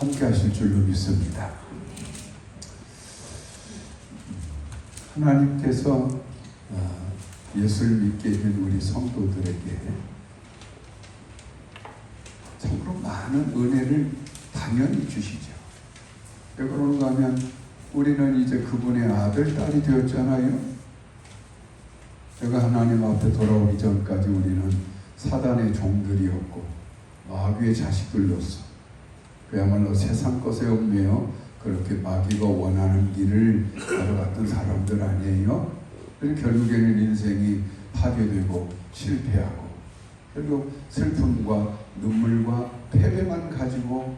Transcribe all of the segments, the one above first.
함께 하실 줄로 믿습니다. 하나님께서 예수를 믿게 된 우리 성도들에게 참으로 많은 은혜를 당연히 주시죠. 왜 그런가 하면 우리는 이제 그분의 아들, 딸이 되었잖아요. 제가 하나님 앞에 돌아오기 전까지 우리는 사단의 종들이었고 마귀의 자식들로서 그야말로 세상 것에 얽매여 그렇게 마귀가 원하는 길을 걸어갔던 사람들 아니에요. 그래서 결국에는 인생이 파괴되고 실패하고 결국 슬픔과 눈물과 패배만 가지고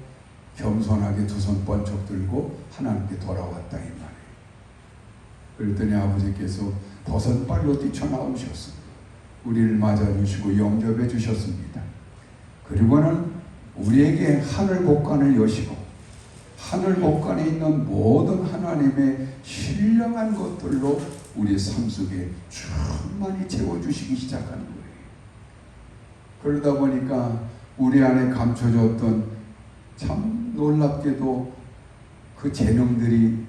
겸손하게 두 손 번쩍 들고 하나님께 돌아왔다 이 말이에요. 그랬더니 아버지께서 버선발로 뛰쳐나오셔서 우리를 맞아주시고 영접해 주셨습니다. 그리고는 우리에게 하늘 복관을 여시고 하늘 복관에 있는 모든 하나님의 신령한 것들로 우리 삶 속에 충만히 채워주시기 시작하는 거예요. 그러다 보니까 우리 안에 감춰졌던 참 놀랍게도 그 재능들이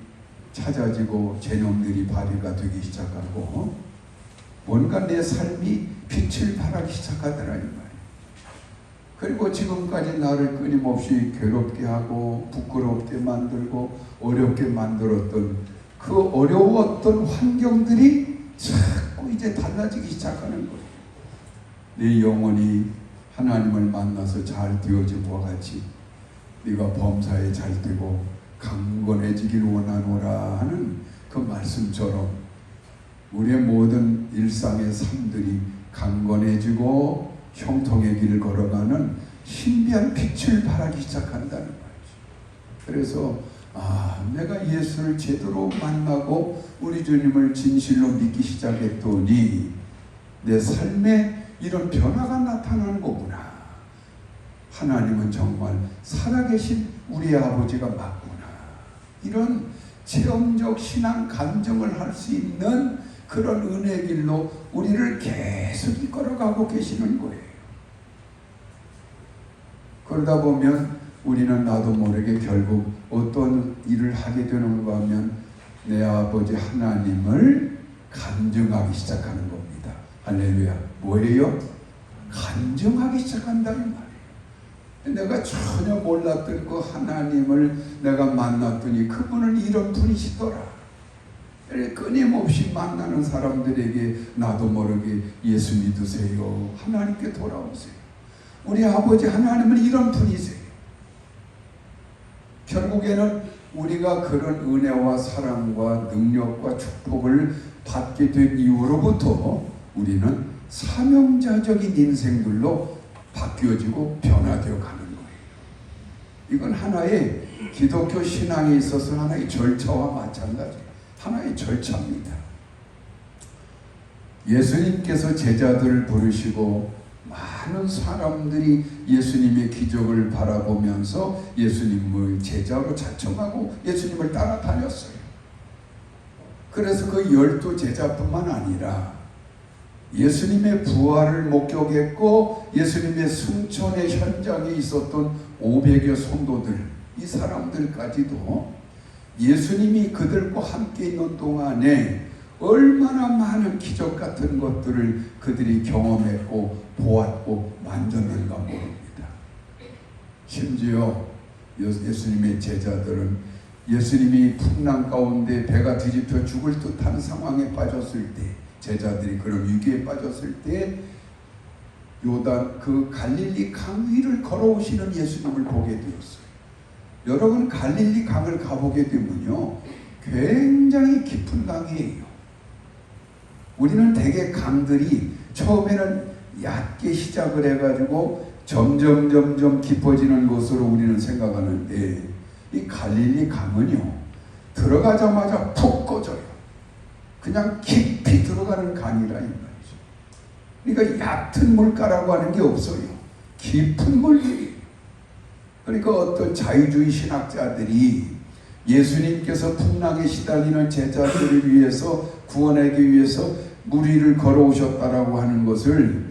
찾아지고 재능들이 발휘가 되기 시작하고 뭔가 내 삶이 빛을 발하기 시작하더라 이 말이에요. 그리고 지금까지 나를 끊임없이 괴롭게 하고 부끄럽게 만들고 어렵게 만들었던 그 어려웠던 환경들이 자꾸 이제 달라지기 시작하는 거예요. 내 영혼이 하나님을 만나서 잘 되어진 것과 같이 네가 범사에 잘 되고 강건해지길 원하노라 하는 그 말씀처럼 우리의 모든 일상의 삶들이 강건해지고 형통의 길을 걸어가는 신비한 빛을 발하기 시작한다는 말이죠. 그래서 내가 예수를 제대로 만나고 우리 주님을 진실로 믿기 시작했더니 내 삶에 이런 변화가 나타나는 거구나. 하나님은 정말 살아계신 우리 아버지가 맞구나. 이런 체험적 신앙 감정을 할 수 있는 그런 은혜의 길로 우리를 계속 이끌어가고 계시는 거예요. 그러다 보면 우리는 나도 모르게 결국 어떤 일을 하게 되는가 하면 내 아버지 하나님을 간증하기 시작하는 겁니다. 할렐루야. 뭐예요? 간증하기 시작한다는 말이에요. 내가 전혀 몰랐던 그 하나님을 내가 만났더니 그분은 이런 분이시더라. 끊임없이 만나는 사람들에게 나도 모르게 예수 믿으세요. 하나님께 돌아오세요. 우리 아버지 하나님은 이런 분이세요. 결국에는 우리가 그런 은혜와 사랑과 능력과 축복을 받게 된 이후로부터 우리는 사명자적인 인생들로 바뀌어지고 변화되어 가는 거예요. 이건 하나의 기독교 신앙에 있어서 하나의 절차와 마찬가지예요. 하나의 절차입니다. 예수님께서 제자들을 부르시고 많은 사람들이 예수님의 기적을 바라보면서 예수님을 제자로 자청하고 예수님을 따라다녔어요. 그래서 그 12 제자뿐만 아니라 예수님의 부활을 목격했고 예수님의 승천의 현장에 있었던 500여 성도들, 이 사람들까지도 예수님이 그들과 함께 있는 동안에 얼마나 많은 기적 같은 것들을 그들이 경험했고 보았고 만졌는가 모릅니다. 심지어 예수님의 제자들은 예수님이 풍랑 가운데 배가 뒤집혀 죽을 듯한 상황에 빠졌을 때, 제자들이 그런 위기에 빠졌을 때 요단 그 갈릴리 강 위를 걸어오시는 예수님을 보게 되었어요. 여러분 갈릴리 강을 가보게 되면요 굉장히 깊은 강이에요. 우리는 대개 강들이 처음에는 얕게 시작을 해가지고 점점 깊어지는 것으로 우리는 생각하는데 이 갈릴리 강은요 들어가자마자 푹 꺼져요. 그냥 깊이 들어가는 강이라 이 말이죠. 그러니까 얕은 물가라고 하는 게 없어요. 깊은 물들이. 그러니까 어떤 자유주의 신학자들이 예수님께서 풍랑에 시달리는 제자들을 위해서 구원하기 위해서 물 위를 걸어오셨다라고 하는 것을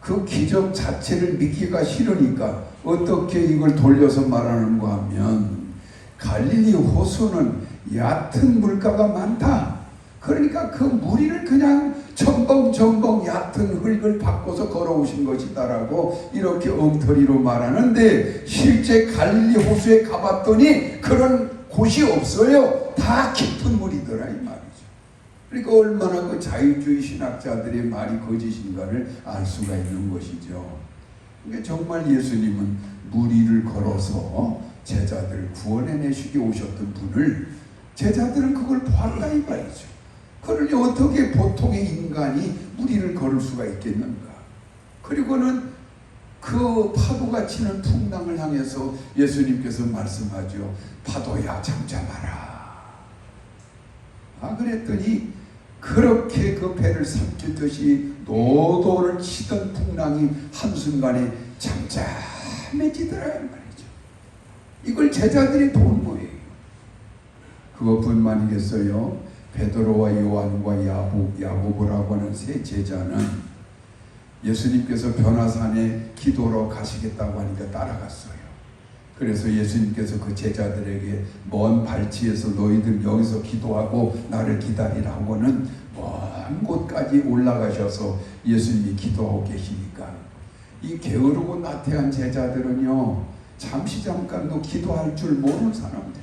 그 기적 자체를 믿기가 싫으니까 어떻게 이걸 돌려서 말하는가 하면 갈릴리 호수는 얕은 물가가 많다. 그러니까 그 무리를 그냥 첨벙첨벙 얕은 흙을 바꿔서 걸어오신 것이다라고 이렇게 엉터리로 말하는데, 실제 갈릴리 호수에 가봤더니 그런 곳이 없어요. 다 깊은 물이더라 이 말이죠. 그러니까 얼마나 그 자유주의 신학자들의 말이 거짓인가를 알 수가 있는 것이죠. 그러니까 정말 예수님은 물 위를 걸어서 제자들을 구원해내시기 오셨던 분을 제자들은 그걸 보았다 이 말이죠. 그러니 어떻게 보통의 인간이 물 위를 걸을 수가 있겠는가. 그리고는 그 파도가 치는 풍랑을 향해서 예수님께서 말씀하죠. 파도야 잠잠하라. 그랬더니 그렇게 그 배를 삼키듯이 노도를 치던 풍랑이 한순간에 잠잠해지더라 이 말이죠. 이걸 제자들이 본 거예요. 그것뿐만이겠어요. 베드로와 요한과 야고보라고 하는 세 제자는 예수님께서 변화산에 기도로 가시겠다고 하니까 따라갔어요. 그래서 예수님께서 그 제자들에게 먼 발치에서 너희들 여기서 기도하고 나를 기다리라고는 먼 곳까지 올라가셔서 예수님이 기도하고 계시니까 이 게으르고 나태한 제자들은요, 잠깐도 기도할 줄 모르는 사람들,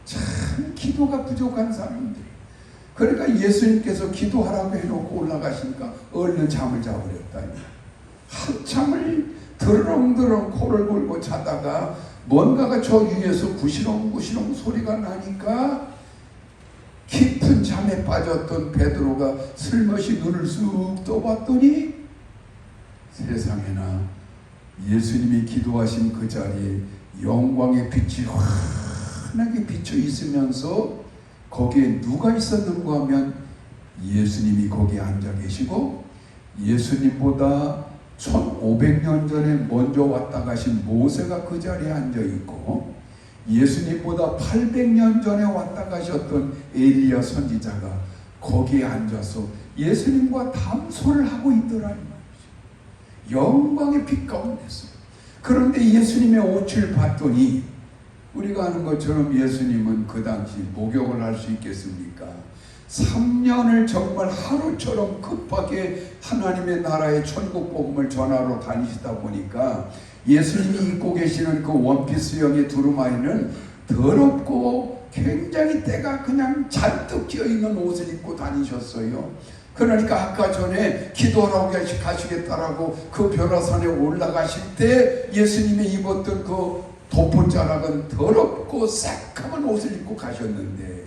참 기도가 부족한 사람들. 그러니까 예수님께서 기도하라고 해놓고 올라가시니까 얼른 잠을 자버렸다. 한참을 드르렁드렁 코를 골고 자다가 뭔가가 저 위에서 구시렁구시렁 소리가 나니까 깊은 잠에 빠졌던 베드로가 슬며시 눈을 쑥 떠봤더니 세상에나 예수님이 기도하신 그 자리에 영광의 빛이 환하게 비쳐 있으면서 거기에 누가 있었는가 하면 예수님이 거기에 앉아 계시고, 예수님보다 1500년 전에 먼저 왔다 가신 모세가 그 자리에 앉아 있고, 예수님보다 800년 전에 왔다 가셨던 엘리야 선지자가 거기에 앉아서 예수님과 담소를 하고 있더라 이 말이죠. 영광의 빛 가운데서. 그런데 예수님의 옷을 봤더니 우리가 아는 것처럼 예수님은 그 당시 목욕을 할 수 있겠습니까? 3년을 정말 하루처럼 급하게 하나님의 나라의 천국 복음을 전하러 다니시다 보니까 예수님이 입고 계시는 그 원피스형의 두루마리는 더럽고 굉장히 때가 그냥 잔뜩 찌어있는 옷을 입고 다니셨어요. 그러니까 아까 전에 기도하라고 가시겠다라고 그 변화산에 올라가실 때 예수님이 입었던 그 덮옷자락은 더럽고 새까만 옷을 입고 가셨는데,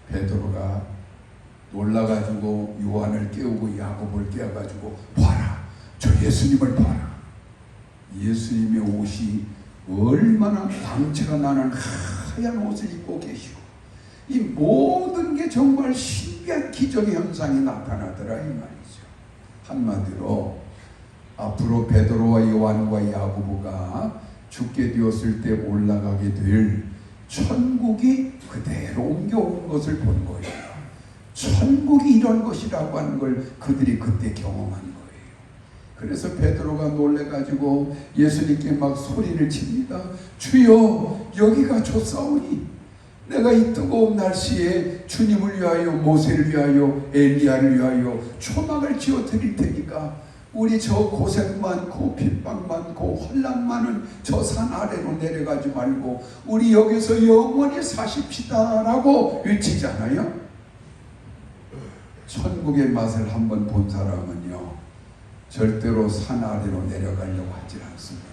베드로가 놀라가지고 요한을 깨우고 야고보를 깨워가지고 봐라, 저 예수님을 봐라. 예수님의 옷이 얼마나 광채가 나는 하얀 옷을 입고 계시고, 이 모든 게 정말 신기한 기적의 현상이 나타나더라 이 말이죠. 한마디로 앞으로 베드로와 요한과 야고보가 죽게 되었을 때 올라가게 될 천국이 그대로 옮겨온 것을 본 거예요. 천국이 이런 것이라고 하는 걸 그들이 그때 경험한 거예요. 그래서 베드로가 놀래가지고 예수님께 막 소리를 칩니다. 주여, 여기가 좋사오니 내가 이 뜨거운 날씨에 주님을 위하여, 모세를 위하여, 엘리야를 위하여 초막을 지어 드릴 테니까 우리 저 고생 많고 핍박 많고 혼란 많은 저 산 아래로 내려가지 말고 우리 여기서 영원히 사십시다 라고 외치잖아요. 천국의 맛을 한번 본 사람은요, 절대로 산 아래로 내려가려고 하지 않습니다.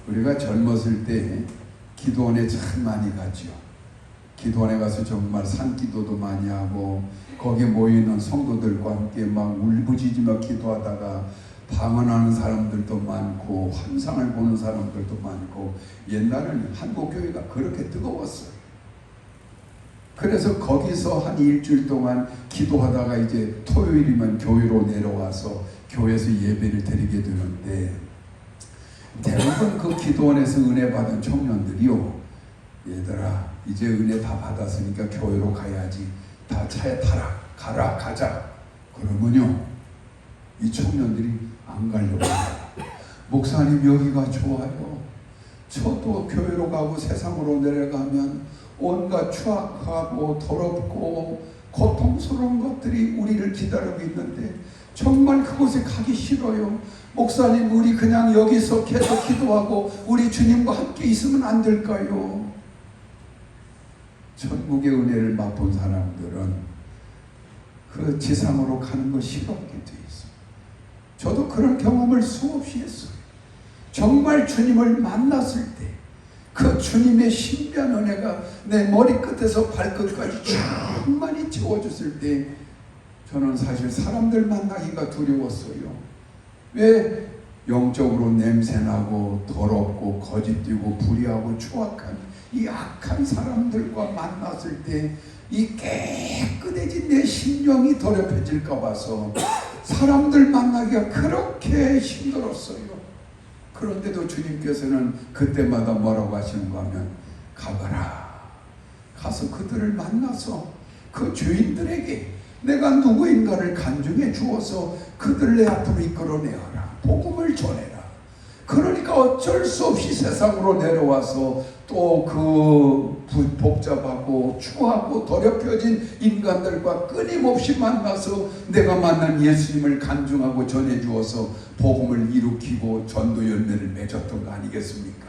우리가 젊었을 때 기도원에 참 많이 갔죠. 기도원에 가서 정말 산기도도 많이 하고 거기에 모여있는 성도들과 함께 막 울부짖으며 기도하다가 방언하는 사람들도 많고 환상을 보는 사람들도 많고, 옛날에는 한국교회가 그렇게 뜨거웠어요. 그래서 거기서 한 일주일 동안 기도하다가 이제 토요일이면 교회로 내려와서 교회에서 예배를 드리게 되는데, 대부분 그 기도원에서 은혜 받은 청년들이요, 얘들아 이제 은혜 다 받았으니까 교회로 가야지, 다 차에 타라, 가자. 그러면요, 이 청년들이 안 가려고 해요. 목사님 여기가 좋아요. 저도 교회로 가고 세상으로 내려가면 온갖 추악하고 더럽고 고통스러운 것들이 우리를 기다리고 있는데 정말 그곳에 가기 싫어요. 목사님 우리 그냥 여기서 계속 기도하고 우리 주님과 함께 있으면 안 될까요? 천국의 은혜를 맛본 사람들은 그 지상으로 가는 걸 싫어하게 돼 있어요. 저도 그런 경험을 수없이 했어요. 정말 주님을 만났을 때 그 주님의 신비한 은혜가 내 머리끝에서 발끝까지 충만히 채워줬을 때 저는 사실 사람들 만나기가 두려웠어요. 왜? 영적으로 냄새나고 더럽고 거짓되고 불의하고 추악한 이 악한 사람들과 만났을 때 이 깨끗해진 내 심령이 더럽혀질까 봐서 사람들 만나기가 그렇게 힘들었어요. 그런데도 주님께서는 그때마다 뭐라고 하시는가 하면 가거라. 가서 그들을 만나서 그 죄인들에게 내가 누구인가를 간증해 주어서 그들 내 앞으로 이끌어내어라. 복음을 전해라. 그러니까 어쩔 수 없이 세상으로 내려와서 또 그 복잡하고 추하고 더럽혀진 인간들과 끊임없이 만나서 내가 만난 예수님을 간증하고 전해 주어서 복음을 일으키고 전도 열매를 맺었던 거 아니겠습니까?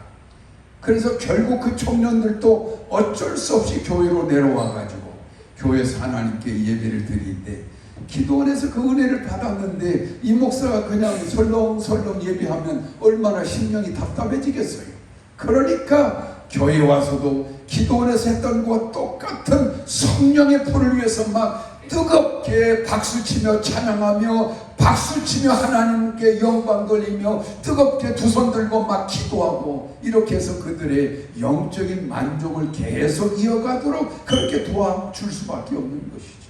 그래서 결국 그 청년들도 어쩔 수 없이 교회로 내려와 가지고 교회에서 하나님께 예배를 드리는데 기도원에서 그 은혜를 받았는데 이 목사가 그냥 설렁설렁 예배하면 얼마나 심령이 답답해지겠어요. 그러니까 교회 와서도 기도원에서 했던 것과 똑같은 성령의 불을 위해서 막 뜨겁게 박수치며 찬양하며 박수치며 하나님께 영광 돌리며 뜨겁게 두 손 들고 막 기도하고 이렇게 해서 그들의 영적인 만족을 계속 이어가도록 그렇게 도와줄 수밖에 없는 것이죠.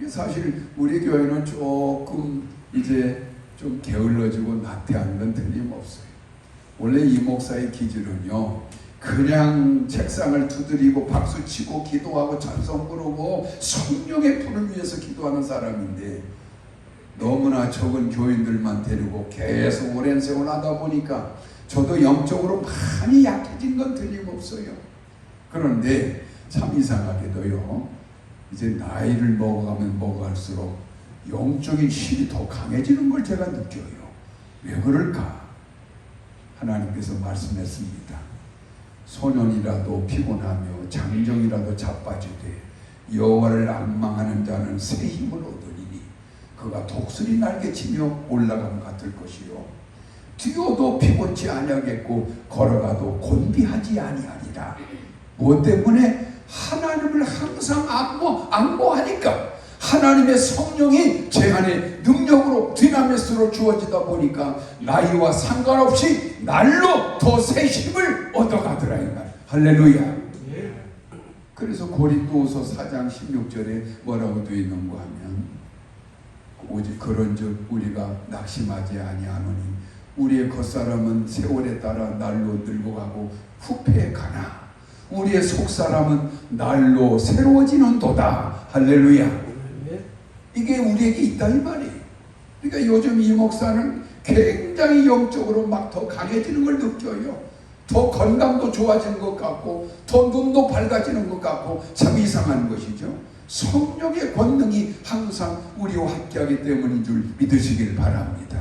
사실 우리 교회는 조금 이제 좀 게을러지고 나태한 건 틀림없어요. 원래 이 목사의 기질은요, 그냥 책상을 두드리고 박수치고 기도하고 찬송 부르고 성령의 불을 위해서 기도하는 사람인데 너무나 적은 교인들만 데리고 계속 오랜 세월 하다 보니까 저도 영적으로 많이 약해진 건 틀림없어요. 그런데 참 이상하게도요, 이제 나이를 먹어가면 먹어갈수록 영적인 힘이 더 강해지는 걸 제가 느껴요. 왜 그럴까? 하나님께서 말씀했습니다. 소년이라도 피곤하며 장정이라도 자빠지되 여호와를 앙망하는 자는 새 힘을 얻으리니 그가 독수리 날개치며 올라감 같을 것이요 뛰어도 피곤치 아니하겠고 걸어가도 곤비하지 아니하리라. 무엇 때문에? 하나님을 항상 앙모하니까 하나님의 성령이 제 안에 능력으로 디나미스로 주어지다 보니까 나이와 상관없이 날로 더 새 힘을 얻어가더라 이 말. 할렐루야. 그래서 고린도후서 4장 16절에 뭐라고 되어 있는가 하면 오직 그런즉 우리가 낙심하지 아니하노니 우리의 겉사람은 세월에 따라 날로 늙어가고 후패에 가나 우리의 속사람은 날로 새로워지는도다. 할렐루야. 이게 우리에게 있다 이 말이에요. 그러니까 요즘 이 목사는 굉장히 영적으로 막 더 강해지는 걸 느껴요. 더 건강도 좋아지는 것 같고 더 눈도 밝아지는 것 같고 참 이상한 것이죠. 성령의 권능이 항상 우리와 함께하기 때문인 줄 믿으시길 바랍니다.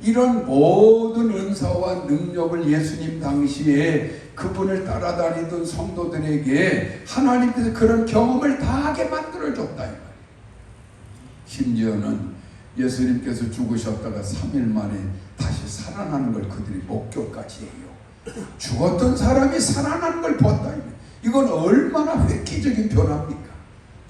이런 모든 은사와 능력을 예수님 당시에 그분을 따라다니던 성도들에게 하나님께서 그런 경험을 다 하게 만들어줬다 이 말이에요. 심지어는 예수님께서 죽으셨다가 3일 만에 다시 살아나는 걸 그들이 목격까지 해요. 죽었던 사람이 살아나는 걸 봤다. 이건 얼마나 획기적인 변화입니까?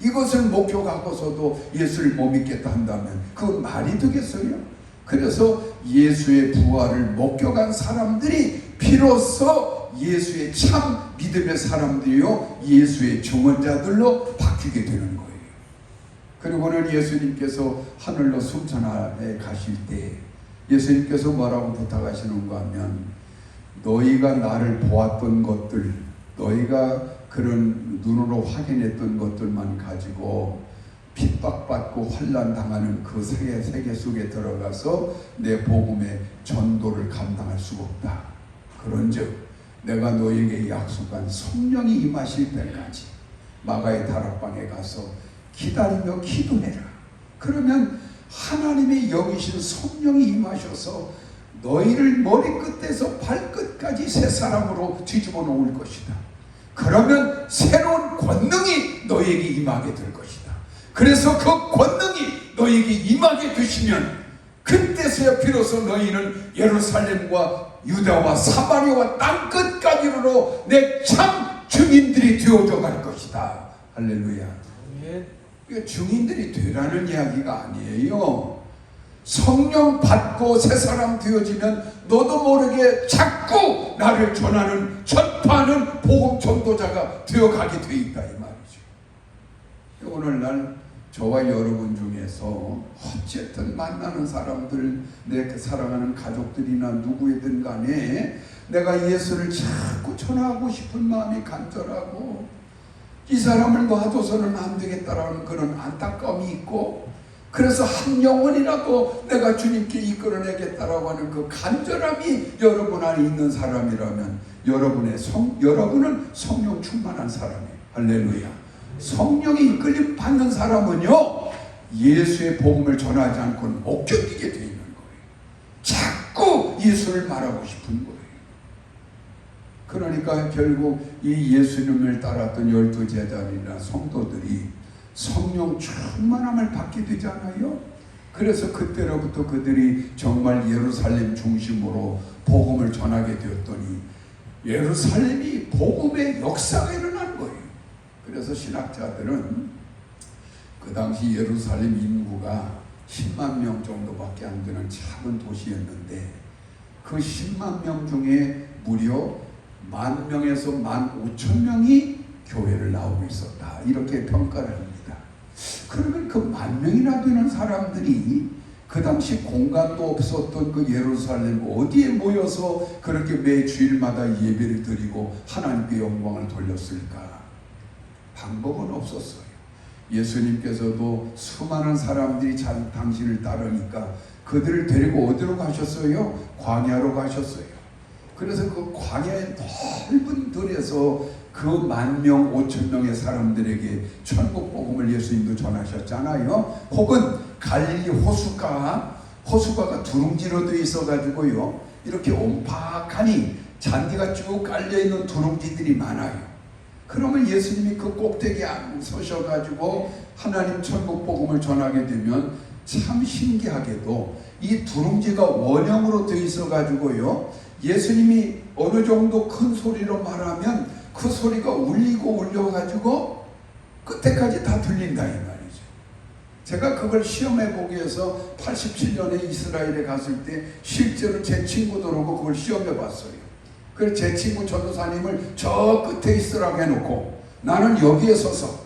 이것을 목격하고서도 예수를 못 믿겠다 한다면 그건 말이 되겠어요? 그래서 예수의 부활을 목격한 사람들이 비로소 예수의 참 믿음의 사람들이요 예수의 증언자들로 바뀌게 되는 거예요. 그리고는 예수님께서 하늘로 승천하에 가실 때 예수님께서 뭐라고 부탁하시는가 하면 너희가 나를 보았던 것들, 너희가 그런 눈으로 확인했던 것들만 가지고 핍박받고 환난 당하는 그 세계 속에 들어가서 내 복음의 전도를 감당할 수가 없다. 그런즉 내가 너에게 약속한 성령이 임하실 때까지 마가의 다락방에 가서 기다리며 기도해라. 그러면 하나님의 여기신 성령이 임하셔서 너희를 머리끝에서 발끝까지 새 사람으로 뒤집어 놓을 것이다. 그러면 새로운 권능이 너희에게 임하게 될 것이다. 그래서 그 권능이 너희에게 임하게 되시면 그때서야 비로소 너희는 예루살렘과 유다와 사마리아와 땅끝까지로 내 참 증인들이 되어져 갈 것이다. 할렐루야. 이게 증인들이 되라는 이야기가 아니에요. 성령 받고 새 사람 되어지면 너도 모르게 자꾸 나를 전파하는 복음 전도자가 되어가게 돼 있다 이 말이죠. 오늘날 저와 여러분 중에서 어쨌든 만나는 사람들, 내 사랑하는 가족들이나 누구이든 간에 내가 예수를 자꾸 전하고 싶은 마음이 간절하고 이 사람을 놔둬서는 안 되겠다라는 그런 안타까움이 있고 그래서 한 영혼이라도 내가 주님께 이끌어내겠다라고 하는 그 간절함이 여러분 안에 있는 사람이라면 여러분은 성령 충만한 사람이에요. 할렐루야. 성령이 이끌림 받는 사람은요 예수의 복음을 전하지 않고는 못 견디게 되어 있는 거예요. 자꾸 예수를 말하고 싶은 거예요. 그러니까 결국 이 예수님을 따랐던 12제자들이나 성도들이 성령 충만함을 받게 되잖아요. 그래서 그때로부터 그들이 정말 예루살렘 중심으로 복음을 전하게 되었더니 예루살렘이 복음의 역사가 일어난 거예요. 그래서 신학자들은 그 당시 예루살렘 인구가 10만 명 정도밖에 안 되는 작은 도시였는데 그 10만 명 중에 무려 10,000명에서 15,000명이 교회를 나오고 있었다. 이렇게 평가를 합니다. 그러면 그 10,000명이나 되는 사람들이 그 당시 공간도 없었던 그 예루살렘 어디에 모여서 그렇게 매 주일마다 예배를 드리고 하나님께 영광을 돌렸을까? 방법은 없었어요. 예수님께서도 수많은 사람들이 당신을 따르니까 그들을 데리고 어디로 가셨어요? 광야로 가셨어요. 그래서 그 광야의 넓은 들에서 그 10,000명, 5,000명의 사람들에게 천국 복음을 예수님도 전하셨잖아요. 혹은 갈릴리 호숫가가 두룽지로 되어 있어가지고요 이렇게 옴팍하니 잔디가 쭉 깔려있는 두룽지들이 많아요. 그러면 예수님이 그 꼭대기에 서셔가지고 하나님 천국 복음을 전하게 되면 참 신기하게도 이 두룽지가 원형으로 되어 있어가지고요 예수님이 어느 정도 큰 소리로 말하면 그 소리가 울려가지고 끝에까지 다 들린다 이 말이죠. 제가 그걸 시험해 보기 위해서 87년에 이스라엘에 갔을 때 실제로 제 친구들하고 그걸 시험해 봤어요. 그래서 제 친구 전도사님을 저 끝에 있으라고 해놓고 나는 여기에 서서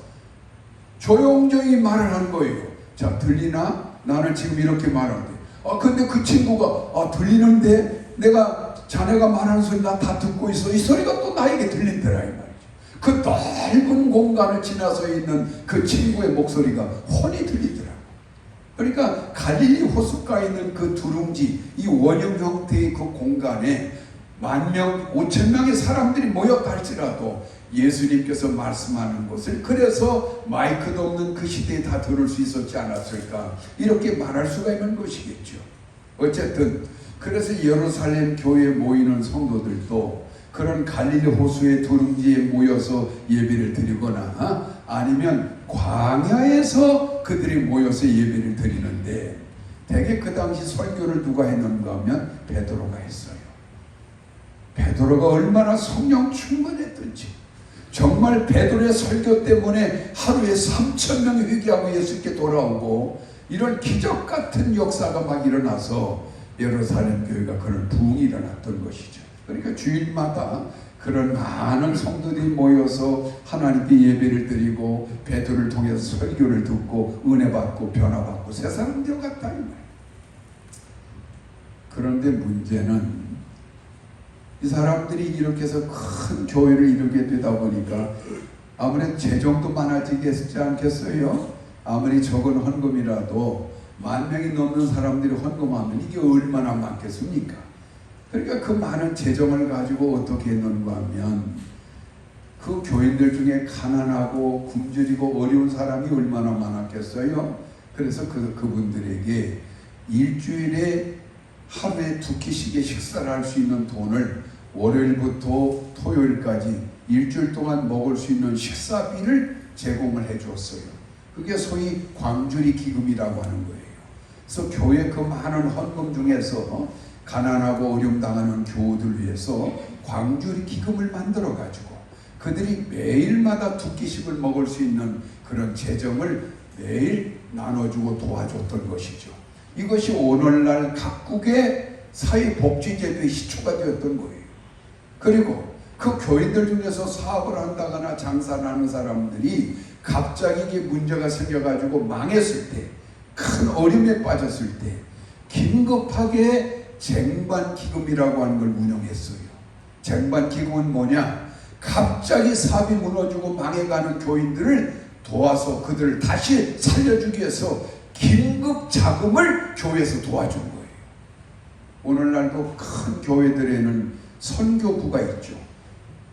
조용조용히 말을 하는 거예요. 자, 들리나? 나는 지금 이렇게 말하는데 근데 그 친구가 들리는데 내가 자네가 말하는 소리 나 다 듣고 있어. 이 소리가 또 나에게 들린더라 이 말이죠. 그 넓은 공간을 지나서 있는 그 친구의 목소리가 훤히 들리더라. 그러니까 갈릴리 호숫가에 있는 그 두룽지 이 원형 형태의 그 공간에 10,000명, 5,000명의 사람들이 모였다 할지라도 예수님께서 말씀하는 것을 그래서 마이크도 없는 그 시대에 다 들을 수 있었지 않았을까 이렇게 말할 수가 있는 것이겠죠. 어쨌든 그래서 예루살렘 교회에 모이는 성도들도 그런 갈릴리 호수의 두룽지에 모여서 예배를 드리거나 아니면 광야에서 그들이 모여서 예배를 드리는데 대개 그 당시 설교를 누가 했는가 하면 베드로가 했어요. 베드로가 얼마나 성령 충만했던지 정말 베드로의 설교 때문에 하루에 3,000명이 회개하고 예수께 돌아오고 이런 기적 같은 역사가 막 일어나서 예루살렘 교회가 그런 부흥이 일어났던 것이죠. 그러니까 주일마다 그런 많은 성도들이 모여서 하나님께 예배를 드리고 베드로를 통해서 설교를 듣고 은혜 받고 변화받고 새 사람 되어갔다 이 말이에요. 그런데 문제는 이 사람들이 이렇게 해서 큰 교회를 이루게 되다 보니까 아무래도 재정도 많아지겠지 않겠어요? 아무리 적은 헌금이라도 10,000명이 넘는 사람들이 헌금하면 이게 얼마나 많겠습니까? 그러니까 그 많은 재정을 가지고 어떻게 했는가 하면 그 교인들 중에 가난하고 굶주리고 어려운 사람이 얼마나 많았겠어요? 그래서 그분들에게 일주일에 하루에 2끼씩의 식사를 할 수 있는 돈을 월요일부터 토요일까지 일주일 동안 먹을 수 있는 식사비를 제공을 해 줬어요. 그게 소위 광주리 기금이라고 하는 거예요. 그래서 교회 그 많은 헌금 중에서 가난하고 어려움 당하는 교우들 위해서 광주리 기금을 만들어 가지고 그들이 매일마다 2끼씩을 먹을 수 있는 그런 재정을 매일 나눠주고 도와줬던 것이죠. 이것이 오늘날 각국의 사회복지제도의 시초가 되었던 거예요. 그리고 그 교인들 중에서 사업을 한다거나 장사를 하는 사람들이 갑자기 이게 문제가 생겨가지고 망했을 때, 큰 어려움에 빠졌을 때 긴급하게 쟁반기금이라고 하는 걸 운영했어요. 쟁반기금은 뭐냐? 갑자기 사업이 무너지고 망해가는 교인들을 도와서 그들을 다시 살려주기 위해서 긴급 자금을 교회에서 도와준 거예요. 오늘날도 큰 교회들에는 선교부가 있죠.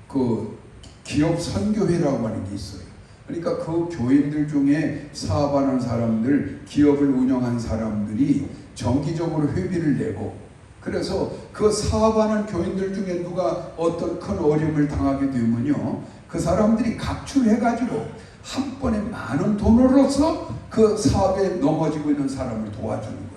그 기업 선교회라고 하는 게 있어요. 그러니까 그 교인들 중에 사업하는 사람들, 기업을 운영한 사람들이 정기적으로 회비를 내고, 그래서 그 사업하는 교인들 중에 누가 어떤 큰 어려움을 당하게 되면요, 그 사람들이 각출해가지고 한 번에 많은 돈으로서 그 사업에 넘어지고 있는 사람을 도와주는 거예요.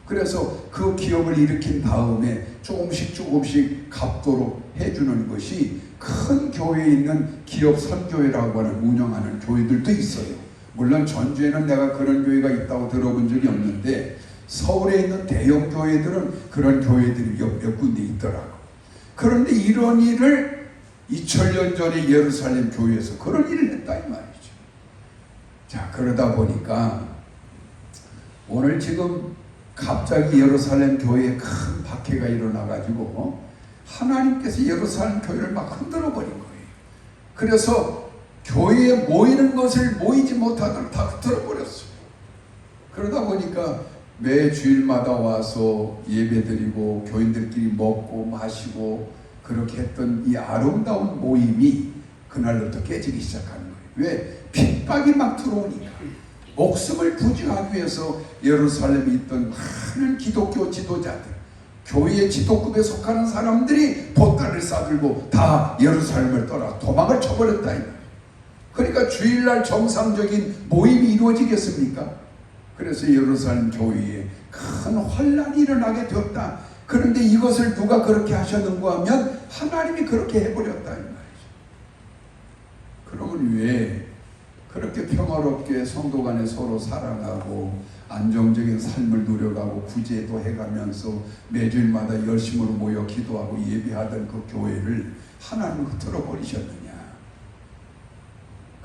그래서 그 기업을 일으킨 다음에 조금씩 갚도록 해주는 것이 큰 교회에 있는 기업 선교회라고 하는 운영하는 교회들도 있어요. 물론 전주에는 내가 그런 교회가 있다고 들어본 적이 없는데 서울에 있는 대형 교회들은 그런 교회들이 몇 군데 있더라고. 그런데 이런 일을 2000년 전에 예루살렘 교회에서 그런 일을 했다 이 말이죠. 자, 그러다 보니까 오늘 지금 갑자기 예루살렘 교회에 큰 박해가 일어나가지고 하나님께서 예루살렘 교회를 막 흔들어 버린 거예요. 그래서 교회에 모이는 것을 모이지 못하도록 다 흔들어 버렸어요. 그러다 보니까 매 주일마다 와서 예배드리고 교인들끼리 먹고 마시고 그렇게 했던 이 아름다운 모임이 그날부터 깨지기 시작하는 거예요. 왜? 핍박이 막 들어오니까. 목숨을 부지하기 위해서 예루살렘에 있던 많은 기독교 지도자들, 교회의 지도급에 속하는 사람들이 보따리를 싸들고 다 예루살렘을 떠나 도망을 쳐버렸다. 그러니까 주일날 정상적인 모임이 이루어지겠습니까? 그래서 예루살렘 교회에 큰 환란이 일어나게 되었다. 그런데 이것을 누가 그렇게 하셨는가 하면 하나님이 그렇게 해버렸다 이 말이죠. 그러면 왜 그렇게 평화롭게 성도 간에 서로 사랑하고 안정적인 삶을 누려가고 구제도 해가면서 매주일마다 열심으로 모여 기도하고 예배하던 그 교회를 하나님은 흐트러 버리셨느냐?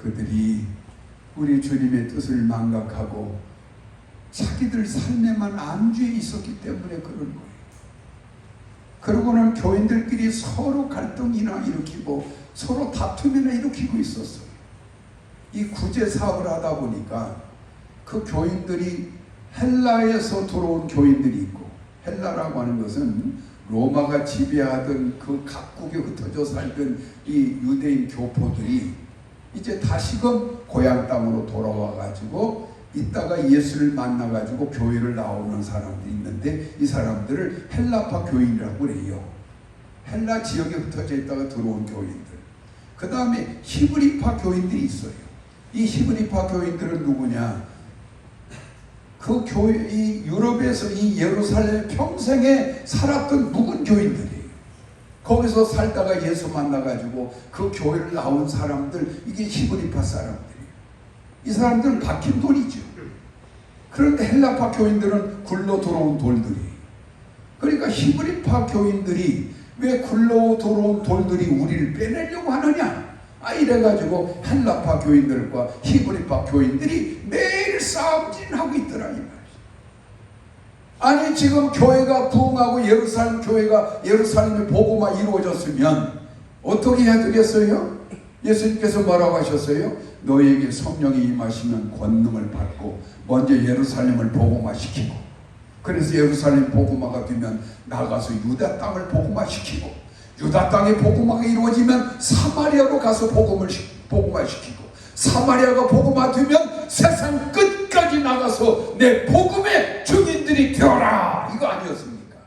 그들이 우리 주님의 뜻을 망각하고 자기들 삶에만 안주해 있었기 때문에 그런 거예요. 그러고는 교인들끼리 서로 갈등이나 일으키고 서로 다툼이나 일으키고 있었어요. 이 구제 사업을 하다 보니까 그 교인들이 헬라에서 들어온 교인들이 있고, 헬라라고 하는 것은 로마가 지배하던 그 각국에 흩어져 살던 이 유대인 교포들이 이제 다시금 고향 땅으로 돌아와 가지고 이따가 예수를 만나 가지고 교회를 나오는 사람들이 있는데 이 사람들을 헬라파 교인이라고 그래요. 헬라 지역에 흩어져 있다가 들어온 교인들. 그 다음에 히브리파 교인들이 있어요. 이 히브리파 교인들은 누구냐? 그 교회, 이 유럽에서 이 예루살렘 평생에 살았던 묵은 교인들이에요. 거기서 살다가 예수 만나가지고 그 교회를 나온 사람들, 이게 히브리파 사람들이에요. 이 사람들은 박힌 돌이죠. 그런데 헬라파 교인들은 굴러 들어온 돌들이에요. 그러니까 히브리파 교인들이 왜 굴러 들어온 돌들이 우리를 빼내려고 하느냐? 이래가지고 헬라파 교인들과 히브리파 교인들이 매일 싸움질하고 있더라 이 말이죠. 아니 지금 교회가 부흥하고 예루살렘 교회가 예루살렘의 복음화 이루어졌으면 어떻게 해야 되겠어요? 예수님께서 뭐라고 하셨어요? 너희에게 성령이 임하시면 권능을 받고 먼저 예루살렘을 복음화시키고, 그래서 예루살렘 복음화가 되면 나가서 유다 땅을 복음화시키고, 유다 땅의 복음화가 이루어지면 사마리아로 가서 복음화시키고, 사마리아가 복음화되면 세상 끝까지 나가서 내 복음의 증인들이 되어라, 이거 아니었습니까?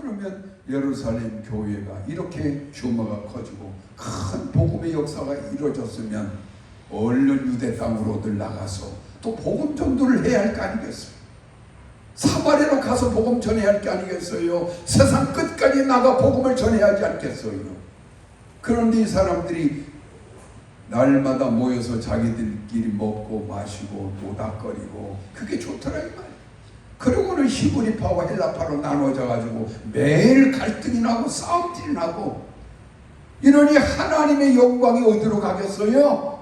그러면 예루살렘 교회가 이렇게 규모가 커지고 큰 복음의 역사가 이루어졌으면 얼른 유대 땅으로들 나가서 또 복음 전도를 해야 할 거 아니겠어요? 사마리아로 가서 복음 전해야 할 게 아니겠어요? 세상 끝까지 나가 복음을 전해야 하지 않겠어요? 그런데 이 사람들이 날마다 모여서 자기들끼리 먹고 마시고 노닥거리고 그게 좋더라 이 말이에요. 그러고는 히브리파와 헬라파로 나눠져 가지고 매일 갈등이 나고 싸움질이 나고, 이러니 하나님의 영광이 어디로 가겠어요?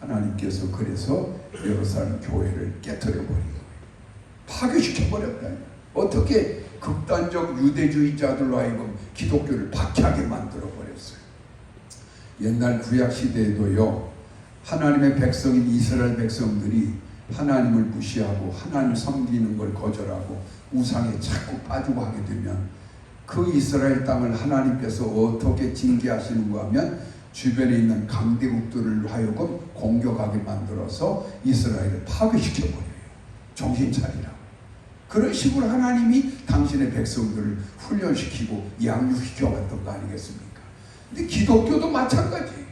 하나님께서 그래서 예루살렘 교회를 깨트려버리고 파괴시켜버렸다. 어떻게? 극단적 유대주의자들로 하여금 기독교를 박해하게 만들어버렸어요. 옛날 구약시대에도요, 하나님의 백성인 이스라엘 백성들이 하나님을 무시하고 하나님 섬기는 걸 거절하고 우상에 자꾸 빠지고 하게 되면 그 이스라엘 땅을 하나님께서 어떻게 징계하시는가 하면 주변에 있는 강대국들을 하여금 공격하게 만들어서 이스라엘을 파괴시켜버려요. 정신 차리라고. 그런 식으로 하나님이 당신의 백성들을 훈련시키고 양육시켜 왔던 거 아니겠습니까? 근데 기독교도 마찬가지예요.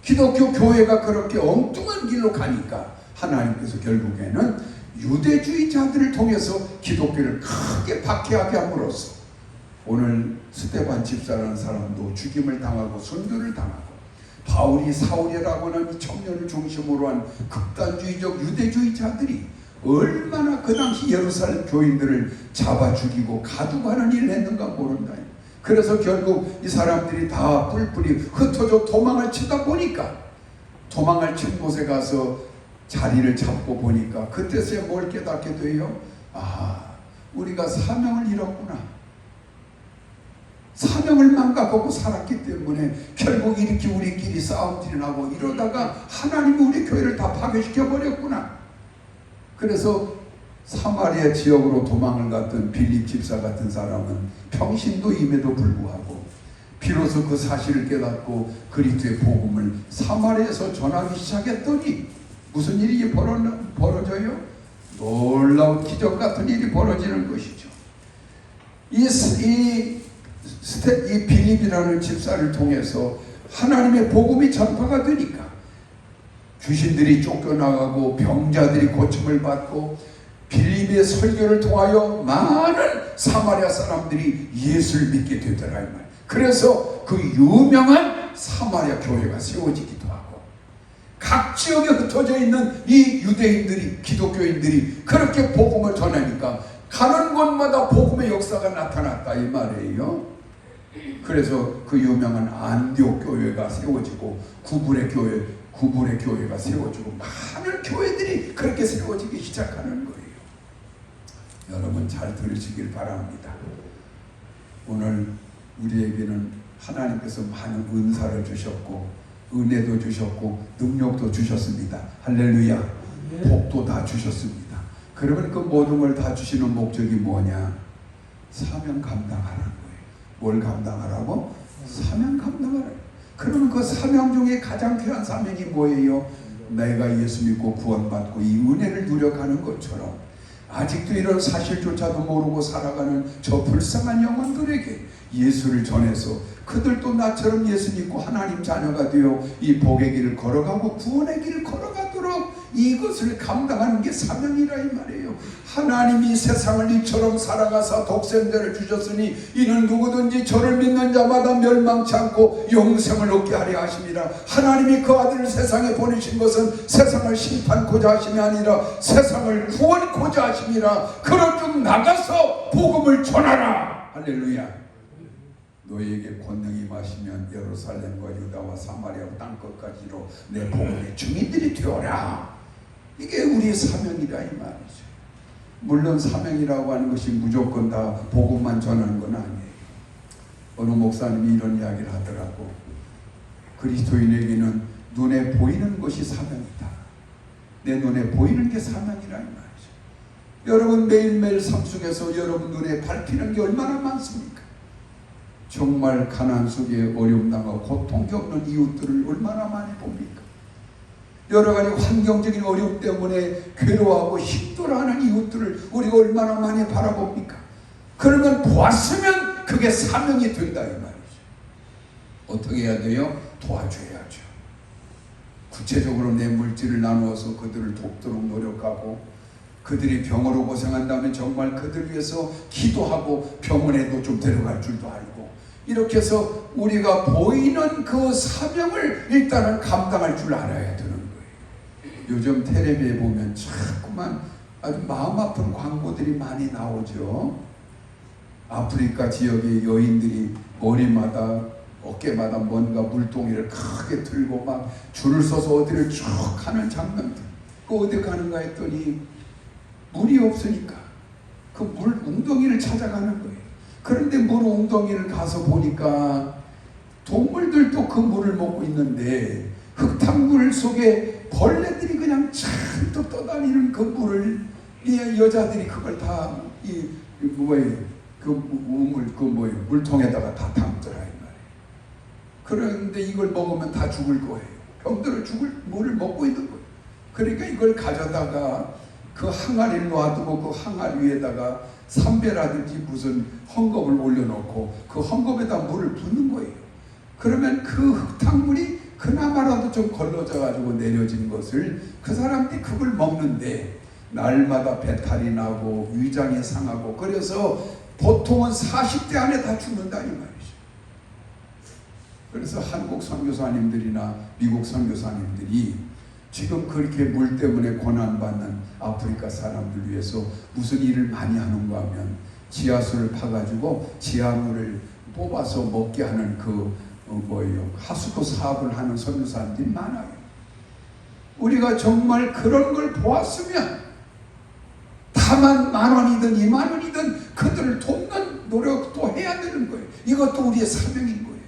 기독교 교회가 그렇게 엉뚱한 길로 가니까 하나님께서 결국에는 유대주의자들을 통해서 기독교를 크게 박해하게 함으로써 오늘 스데반 집사라는 사람도 죽임을 당하고 순교를 당하고, 바울이 사울이라고 하는 이 청년을 중심으로 한 극단주의적 유대주의자들이 얼마나 그 당시 예루살렘 교인들을 잡아 죽이고 가두고하는 일을 했는가 모른다. 그래서 결국 이 사람들이 다 뿔뿔이 흩어져 도망을 치다 보니까, 도망을 친 곳에 가서 자리를 잡고 보니까 그때서야 뭘 깨닫게 돼요? 아, 우리가 사명을 잃었구나. 사명을 망각하고 살았기 때문에 결국 이렇게 우리끼리 싸움질이 나고 이러다가 하나님이 우리 교회를 다 파괴시켜 버렸구나. 그래서 사마리아 지역으로 도망을 갔던 빌립 집사 같은 사람은 평신도 임에도 불구하고 비로소 그 사실을 깨닫고 그리스도의 복음을 사마리아에서 전하기 시작했더니 무슨 일이 벌어져요? 놀라운 기적 같은 일이 벌어지는 것이죠. 이 빌립이라는 집사를 통해서 하나님의 복음이 전파가 되니까 귀신들이 쫓겨나가고 병자들이 고침을 받고 빌립의 설교를 통하여 많은 사마리아 사람들이 예수를 믿게 되더라 이 말. 그래서 그 유명한 사마리아 교회가 세워지기도 하고, 각 지역에 흩어져 있는 이 유대인들이, 기독교인들이 그렇게 복음을 전하니까 가는 곳마다 복음의 역사가 나타났다 이 말이에요. 그래서 그 유명한 안디옥 교회가 세워지고 구불의 교회가 세워지고 많은 교회들이 그렇게 세워지기 시작하는 거예요. 여러분 잘 들으시길 바랍니다. 오늘 우리에게는 하나님께서 많은 은사를 주셨고 은혜도 주셨고 능력도 주셨습니다. 할렐루야. 복도 다 주셨습니다. 그러면 그 모든 걸 다 주시는 목적이 뭐냐? 사명 감당하라는 거예요. 뭘 감당하라고? 사명 감당하라. 그러면 그 사명 중에 가장 귀한 사명이 뭐예요? 내가 예수 믿고 구원받고 이 은혜를 누려가는 것처럼 아직도 이런 사실조차도 모르고 살아가는 저 불쌍한 영혼들에게 예수를 전해서 그들도 나처럼 예수 믿고 하나님 자녀가 되어 이 복의 길을 걸어가고 구원의 길을 걸어가도록 이것을 감당하는 게 사명이라 이 말이에요. 하나님이 세상을 이처럼 살아가사 독생자를 주셨으니 이는 누구든지 저를 믿는 자마다 멸망치 않고 영생을 얻게 하려 하심이라. 하나님이 그 아들을 세상에 보내신 것은 세상을 심판고자 하심이 아니라 세상을 구원고자 하심이라. 그런즉 나가서 복음을 전하라. 할렐루야. 너희에게 권능이 임하시면 예루살렘과 유다와 사마리아 땅끝까지로 내 복음의 증인들이 되어라. 이게 우리의 사명이라 이 말이죠. 물론 사명이라고 하는 것이 무조건 다 복음만 전하는 건 아니에요. 어느 목사님이 이런 이야기를 하더라고. 그리스도인에게는 눈에 보이는 것이 사명이다. 내 눈에 보이는 게 사명이라 이 말이죠. 여러분 매일매일 삶 속에서 여러분 눈에 밟히는 게 얼마나 많습니까? 정말 가난 속에 어려움 당하고 고통 겪는 이웃들을 얼마나 많이 봅니까? 여러 가지 환경적인 어려움 때문에 괴로워하고 힘들어하는 이웃들을 우리가 얼마나 많이 바라봅니까? 그러면 보았으면 그게 사명이 된다 이 말이죠. 어떻게 해야 돼요? 도와줘야죠. 구체적으로 내 물질을 나누어서 그들을 돕도록 노력하고, 그들이 병으로 고생한다면 정말 그들 위해서 기도하고 병원에도 좀 데려갈 줄도 알고, 이렇게 해서 우리가 보이는 그 사명을 일단은 감당할 줄 알아야 되는 거예요. 요즘 텔레비에 보면 자꾸만 아주 마음 아픈 광고들이 많이 나오죠. 아프리카 지역의 여인들이 머리마다 어깨마다 뭔가 물동이를 크게 들고 막 줄을 서서 어디를 쭉 가는 장면들. 그 어디 가는가 했더니 물이 없으니까 그 물 웅덩이를 찾아가는 거예요. 그런데 물 웅덩이를 가서 보니까 동물들도 그 물을 먹고 있는데 흙탕물 속에 벌레들이 그냥 잔뜩 떠다니는 그 물을 이 여자들이 그걸 다 물통에다가 다 담더라 이 말이에요. 그런데 이걸 먹으면 다 죽을 거예요. 병들어 죽을 물을 먹고 있는 거예요. 그러니까 이걸 가져다가 그 항아리를 놔두고 그 항아리 위에다가 삼배라든지 무슨 헝겊을 올려놓고 그 헝겊에다 물을 붓는 거예요. 그러면 그 흙탕물이 그나마라도 좀 걸러져 가지고 내려진 것을 그 사람들이 그걸 먹는데 날마다 배탈이 나고 위장이 상하고, 그래서 보통은 40대 안에 다 죽는다 이 말이죠. 그래서 한국 선교사님들이나 미국 선교사님들이 지금 그렇게 물 때문에 고난받는 아프리카 사람들 위해서 무슨 일을 많이 하는가 하면 지하수를 파가지고 지하물을 뽑아서 먹게 하는 하수도 사업을 하는 선교사님들이 많아요. 우리가 정말 그런 걸 보았으면 다만 10,000원이든 20,000원이든 그들을 돕는 노력도 해야 되는 거예요. 이것도 우리의 사명인 거예요.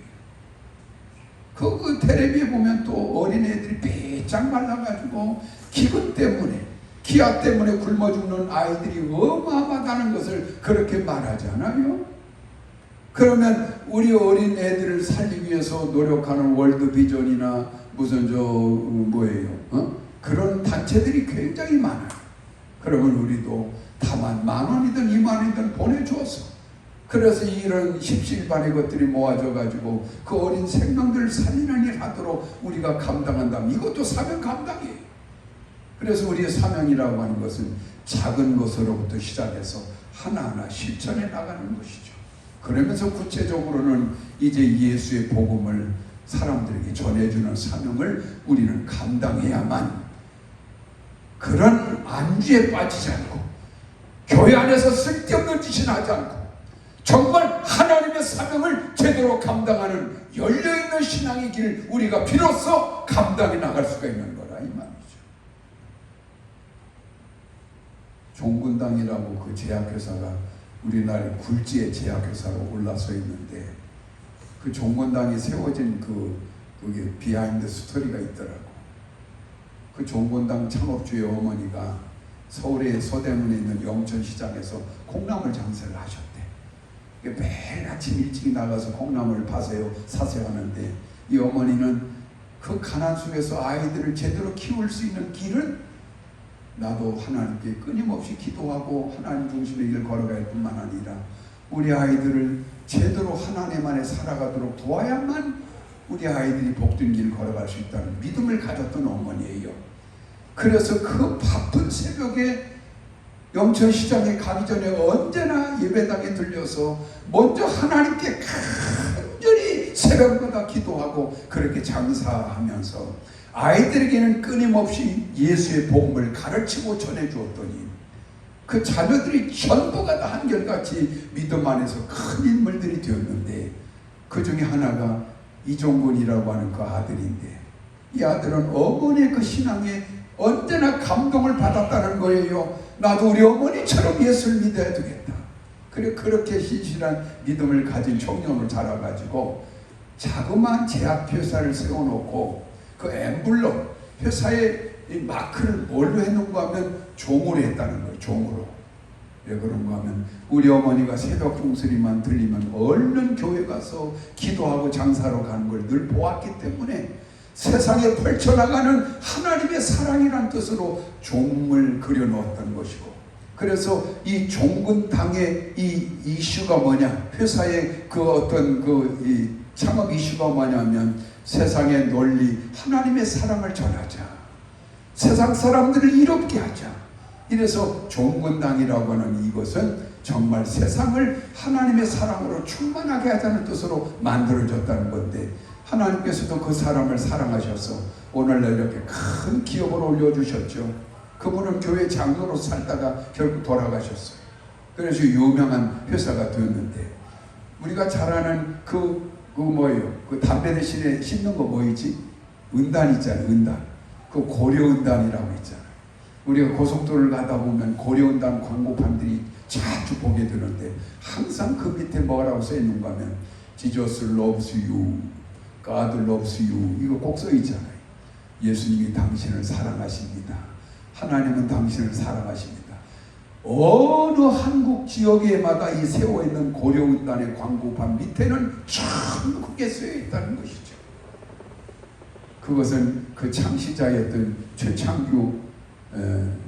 그 텔레비에 보면 또 어린애들이 빼짝 말라가지고 기근 때문에, 기아 때문에 굶어 죽는 아이들이 어마어마하다는 것을 그렇게 말하잖아요. 그러면 우리 어린애들을 살리기 위해서 노력하는 월드비전이나 무슨 그런 단체들이 굉장히 많아요. 그러면 우리도 다만 10,000원이든 20,000원이든 보내주어서, 그래서 이런 십시일반의 것들이 모아져 가지고 그 어린 생명들을 살리는 일 하도록 우리가 감당한다면 이것도 사명 감당이에요. 그래서 우리의 사명이라고 하는 것은 작은 것으로부터 시작해서 하나하나 실천해 나가는 것이죠. 그러면서 구체적으로는 이제 예수의 복음을 사람들에게 전해주는 사명을 우리는 감당해야만, 그런 안주에 빠지지 않고 교회 안에서 쓸데없는 짓을 하지 않고 정말 하나님의 사명을 제대로 감당하는 열려있는 신앙의 길을 우리가 비로소 감당해 나갈 수가 있는 거라 이 말이죠. 종군당이라고 그 제약회사가 우리나라의 굴지의 제약회사로 올라서 있는데, 그 종군당이 세워진 그게 비하인드 스토리가 있더라고. 그 종군당 창업주의 어머니가 서울의 서대문에 있는 영천시장에서 콩나물 장사를 하셨대. 매일 아침 일찍 나가서 콩나물을 사세요 하는데, 이 어머니는 그 가난 속에서 아이들을 제대로 키울 수 있는 길은 나도 하나님께 끊임없이 기도하고 하나님 중심의 길을 걸어갈 뿐만 아니라 우리 아이들을 제대로 하나님 안에 살아가도록 도와야만 우리 아이들이 복된 길을 걸어갈 수 있다는 믿음을 가졌던 어머니예요. 그래서 그 바쁜 새벽에 영천시장에 가기 전에 언제나 예배당에 들려서 먼저 하나님께 간절히 새벽마다 기도하고 그렇게 장사하면서 아이들에게는 끊임없이 예수의 복음을 가르치고 전해주었더니 그 자녀들이 전부가 다 한결같이 믿음 안에서 큰 인물들이 되었는데, 그 중에 하나가 이종근이라고 하는 그 아들인데, 이 아들은 어머니의 그 신앙에 언제나 감동을 받았다는 거예요. 나도 우리 어머니처럼 예수를 믿어야 되겠다. 그래 그렇게 신실한 믿음을 가진 청년으로 자라가지고 자그마한 제약회사를 세워놓고 그 엠블럼 회사의 이 마크를 뭘로 했는가 하면 종으로 했다는 거예요. 종으로. 왜 그런가 하면 우리 어머니가 새벽 종소리만 들리면 얼른 교회 가서 기도하고 장사로 가는 걸 늘 보았기 때문에 세상에 펼쳐나가는 하나님의 사랑이란 뜻으로 종을 그려놓았던 것이고, 그래서 이 종근당의 이 이슈가 뭐냐, 회사의 그 어떤 이 창업 이슈가 뭐냐면 세상의 논리, 하나님의 사랑을 전하자, 세상 사람들을 이롭게 하자. 이래서 종근당이라고 하는 이것은 정말 세상을 하나님의 사랑으로 충만하게 하자는 뜻으로 만들어졌다는 건데, 하나님께서도 그 사람을 사랑하셔서 오늘날 이렇게 큰 기업을 올려주셨죠. 그분은 교회 장로로 살다가 결국 돌아가셨어요. 그래서 유명한 회사가 되었는데, 우리가 잘 아는 그 뭐예요? 그 담배 대신에 씹는 거 뭐이지? 은단 있잖아요. 은단. 그 고려은단이라고 있잖아요. 우리가 고속도로를 가다 보면 고려은단 광고판들이 자주 보게 되는데, 항상 그 밑에 뭐라고 써 있는가 하면 Jesus loves you, God loves you, 이거 꼭 써 있잖아요. 예수님이 당신을 사랑하십니다. 하나님은 당신을 사랑하십니다. 어느 한국 지역에마다 이 세워있는 고려은단의 광고판 밑에는 참 크게 쓰여 있다는 것이죠. 그것은 그 창시자였던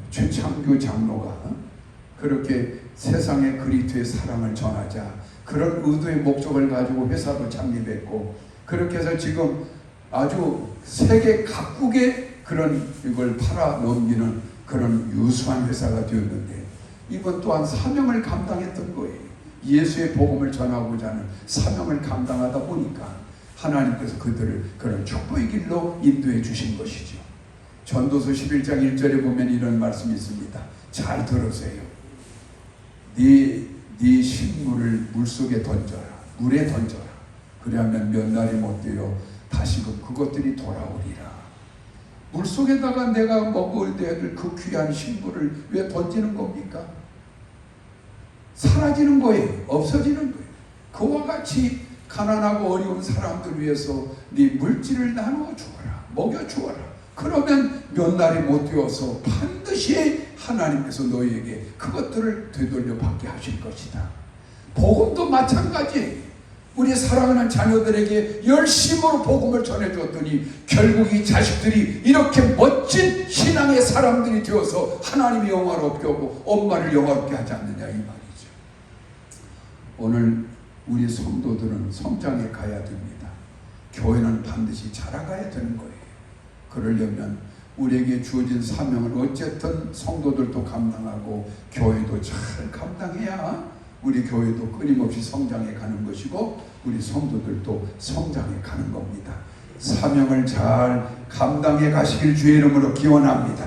최창규 장로가 그렇게 세상의 그리스도의 사랑을 전하자, 그런 의도의 목적을 가지고 회사도 창립했고, 그렇게 해서 지금 아주 세계 각국에 그런 이걸 팔아 넘기는 그런 유수한 회사가 되었는데, 이번 또한 사명을 감당했던 거예요. 예수의 복음을 전하고자 하는 사명을 감당하다 보니까 하나님께서 그들을 그런 축복의 길로 인도해 주신 것이죠. 전도서 11장 1절에 보면 이런 말씀이 있습니다. 잘 들으세요. 네 식물을 물속에 던져라, 물에 던져라. 그리하면 몇 날이 못 되어 다시금 그것들이 돌아오리라. 물속에다가 내가 먹어야 될 그 귀한 식물을 왜 던지는 겁니까? 사라지는 거예요. 없어지는 거예요. 그와 같이 가난하고 어려운 사람들 위해서 네 물질을 나누어 주어라, 먹여 주어라. 그러면 몇 날이 못 되어서 반드시 하나님께서 너희에게 그것들을 되돌려 받게 하실 것이다. 복음도 마찬가지예요. 우리 사랑하는 자녀들에게 열심으로 복음을 전해줬더니 결국 이 자식들이 이렇게 멋진 신앙의 사람들이 되어서 하나님이 영화롭게 하고 엄마를 영화롭게 하지 않느냐 이 말이죠. 오늘 우리 성도들은 성장해 가야 됩니다. 교회는 반드시 자라가야 되는 거예요. 그러려면 우리에게 주어진 사명을 어쨌든 성도들도 감당하고 교회도 잘 감당해야 우리 교회도 끊임없이 성장해 가는 것이고 우리 성도들도 성장해 가는 겁니다. 사명을 잘 감당해 가시길 주의 이름으로 기원합니다.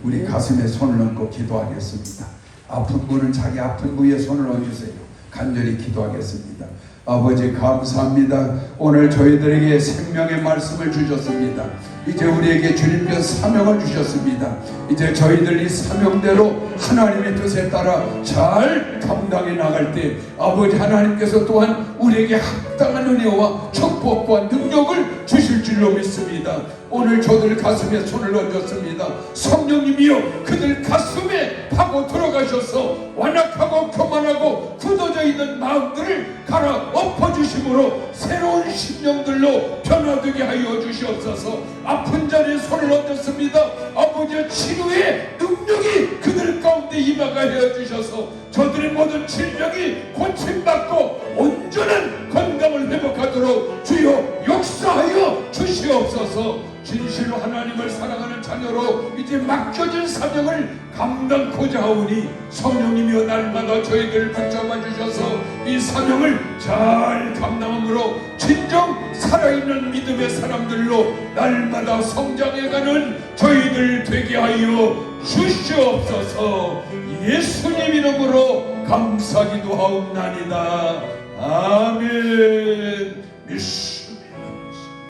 우리 가슴에 손을 얹고 기도하겠습니다. 아픈 분은 자기 아픈 부위에 손을 얹으세요. 간절히 기도하겠습니다. 아버지 감사합니다. 오늘 저희들에게 생명의 말씀을 주셨습니다. 이제 우리에게 주님께서 사명을 주셨습니다. 이제 저희들 이 사명대로 하나님의 뜻에 따라 잘 감당해 나갈 때 아버지 하나님께서 또한 우리에게 합당한 은혜와 축복과 능력을 주실 줄로 믿습니다. 오늘 저들 가슴에 손을 얹었습니다. 성령님이여 그들 가슴에 파고 들어가셔서 완악하고 교만하고 굳어져 있는 마음들을 갈아 엎어주심으로 새로운 심령들로 변화되게 하여 주시옵소서. 아픈 자리에 손을 얹었습니다. 아버지의 치료의 능력이 그들 가운데 임하게 하여 주셔서 저들의 모든 질병이 고침받고 온전한 건강을 회복하도록 주여 역사하여 주시옵소서. 진실로 하나님을 사랑하는 자녀로 이제 맡겨진 사명을 감당코자 하오니 성령님이여 날마다 저희들 붙잡아 주셔서 이 사명을 잘 감당함으로 진정 살아있는 믿음의 사람들로 날마다 성장해가는 저희들 되게 하여 주시옵소서. 예수님 이름으로 감사기도 하옵나이다. 아멘.